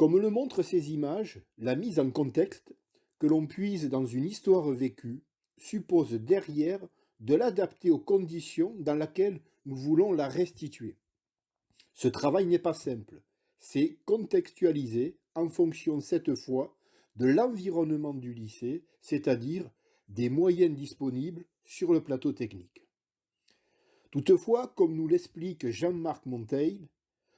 Comme le montrent ces images, la mise en contexte, que l'on puise dans une histoire vécue, suppose derrière de l'adapter aux conditions dans lesquelles nous voulons la restituer. Ce travail n'est pas simple, c'est contextualiser en fonction cette fois de l'environnement du lycée, c'est-à-dire des moyens disponibles sur le plateau technique. Toutefois, comme nous l'explique Jean-Marc Monteil,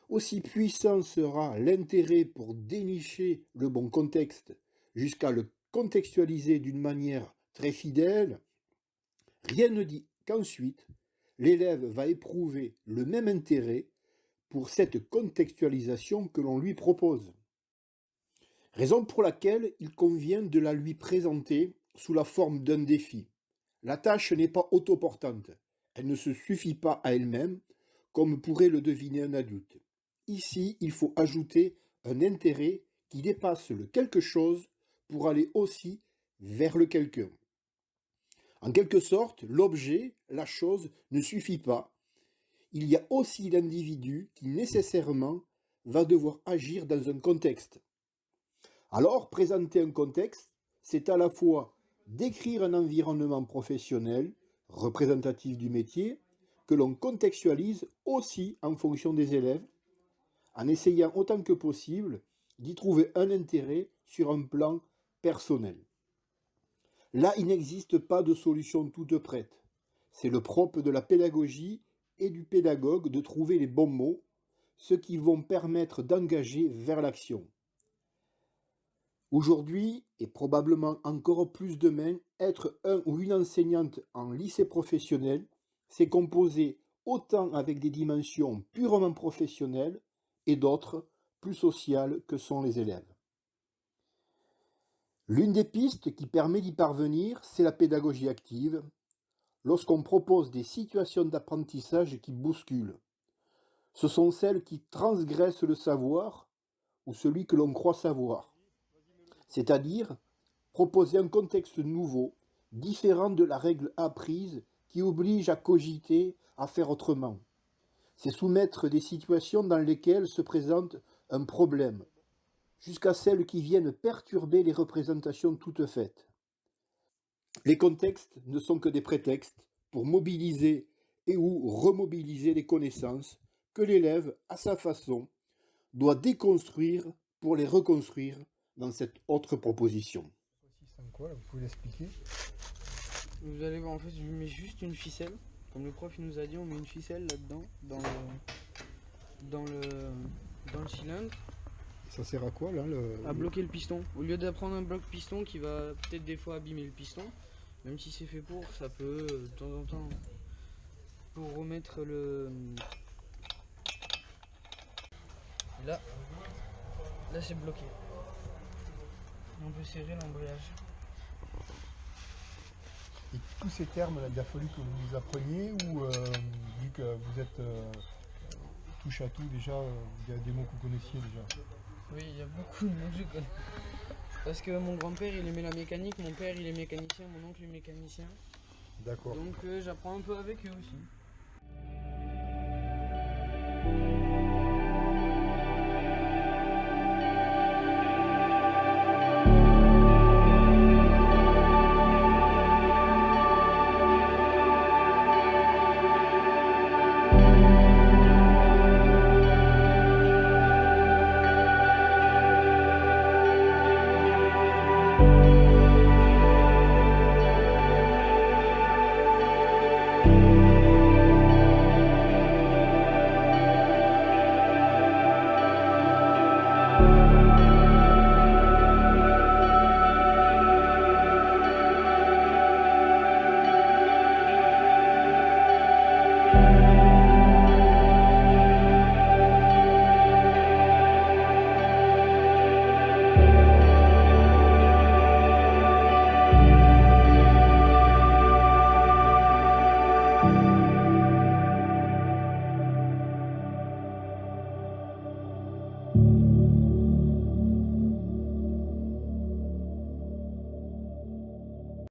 aussi puissant sera l'intérêt pour dénicher le bon contexte jusqu'à le contextualiser d'une manière très fidèle, rien ne dit qu'ensuite l'élève va éprouver le même intérêt pour cette contextualisation que l'on lui propose. Raison pour laquelle il convient de la lui présenter sous la forme d'un défi. La tâche n'est pas autoportante, elle ne se suffit pas à elle-même, comme pourrait le deviner un adulte. Ici, il faut ajouter un intérêt qui dépasse le quelque chose pour aller aussi vers le quelqu'un. En quelque sorte, l'objet, la chose, ne suffit pas. Il y a aussi l'individu qui nécessairement va devoir agir dans un contexte. Alors, présenter un contexte, c'est à la fois décrire un environnement professionnel, représentatif du métier, que l'on contextualise aussi en fonction des élèves, en essayant autant que possible d'y trouver un intérêt sur un plan personnel. Là, il n'existe pas de solution toute prête. C'est le propre de la pédagogie et du pédagogue de trouver les bons mots, ceux qui vont permettre d'engager vers l'action. Aujourd'hui, et probablement encore plus demain, être un ou une enseignante en lycée professionnel, c'est composer autant avec des dimensions purement professionnelles et d'autres plus sociales que sont les élèves. L'une des pistes qui permet d'y parvenir, c'est la pédagogie active, lorsqu'on propose des situations d'apprentissage qui bousculent. Ce sont celles qui transgressent le savoir ou celui que l'on croit savoir. C'est-à-dire proposer un contexte nouveau, différent de la règle apprise qui oblige à cogiter, à faire autrement. C'est soumettre des situations dans lesquelles se présente un problème, jusqu'à celles qui viennent perturber les représentations toutes faites. Les contextes ne sont que des prétextes pour mobiliser et ou remobiliser les connaissances que l'élève, à sa façon, doit déconstruire pour les reconstruire dans cette autre proposition. C'est quoi là, vous pouvez l'expliquer? Vous allez voir, en fait, je mets juste une ficelle. Comme le prof il nous a dit, on met une ficelle là-dedans, dans le cylindre. Ça sert à quoi là À bloquer le piston. Au lieu d'apprendre un bloc piston qui va peut-être des fois abîmer le piston, même si c'est fait pour, ça peut de temps en temps, pour remettre le... Là c'est bloqué. On peut serrer l'embrayage. Et tous ces termes là, il a fallu que vous nous appreniez ou vu que vous êtes touche à tout déjà, il y a des mots que vous connaissiez déjà? Oui, il y a beaucoup de mots que je connais. Parce que mon grand-père il aimait la mécanique, mon père il est mécanicien, mon oncle est mécanicien. D'accord. Donc j'apprends un peu avec eux aussi.